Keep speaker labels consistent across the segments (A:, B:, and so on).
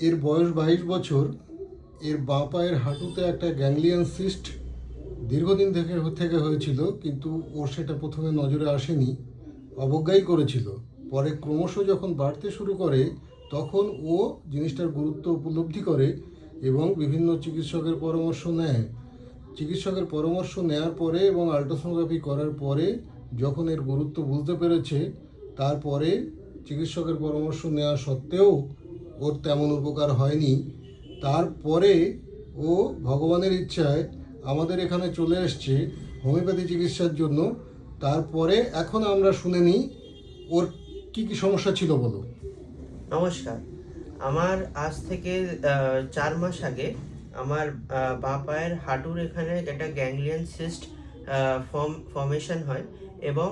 A: এর বয়স 22 বছর। এর বাঁ পায়ের হাঁটুতে একটা গ্যাংলিয়ান সিস্ট দীর্ঘদিন থেকে হয়েছিল, কিন্তু ওর সেটা প্রথমে নজরে আসেনি, অবজ্ঞাই করেছিল। পরে ক্রমশ যখন বাড়তে শুরু করে তখন ও জিনিসটার গুরুত্ব উপলব্ধি করে এবং বিভিন্ন চিকিৎসকের পরামর্শ নেয়। চিকিৎসকের পরামর্শ নেওয়ার পরে এবং আল্ট্রাসোনোগ্রাফি করার পরে যখন এর গুরুত্ব বুঝতে পেরেছে, তারপরে চিকিৎসকের পরামর্শ নেওয়া সত্ত্বেও ওর তেমন উপকার হয়নি। তারপরে ও ভগবানের ইচ্ছায় আমাদের এখানে চলে এসছে হোমিওপ্যাথি চিকিৎসার জন্য। তারপরে এখন আমরা শুনে নিই ওর কী কী সমস্যা ছিল, বলো।
B: নমস্কার। আমার আজ থেকে 4 মাস আগে আমার বাঁ পায়ের হাঁটুর এখানে একটা গ্যাংলিয়ান সিস্ট ফর্মেশন হয় এবং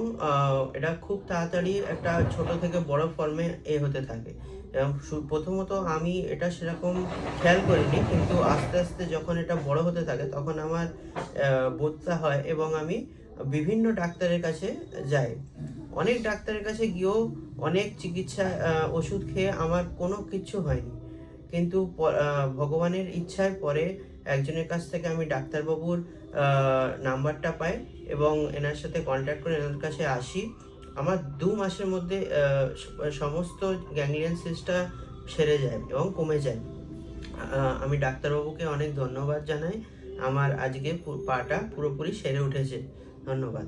B: এটা খুব তাড়াতাড়ি একটা ছোট থেকে বড় ফর্মে হতে থাকে। এবং প্রথমত আমি এটা সেরকম খেয়াল করিনি, কিন্তু আস্তে আস্তে যখন এটা বড় হতে থাকে তখন আমার বোধটা হয় এবং আমি বিভিন্ন ডাক্তারের কাছে যাই। অনেক ডাক্তারের কাছে গিয়েও অনেক চিকিৎসা ওষুধ খেয়ে আমার কোনো কিচ্ছু হয়নি। কিন্তু ভগবানের ইচ্ছায় পরে একজনের কাছ থেকে আমি ডাক্তারবাবুর নাম্বারটা পাই এবং এনার সাথে কন্ট্যাক্ট করে এনার কাছে আসি। আমার 2 মাসের মধ্যে সমস্ত গ্যাংলিয়ান সিস্টটা সেরে যায় এবং কমে যায়। আমি ডাক্তারবাবুকে অনেক ধন্যবাদ জানাই। আমার আজকে পাটা পুরোপুরি সেরে উঠেছে। ধন্যবাদ।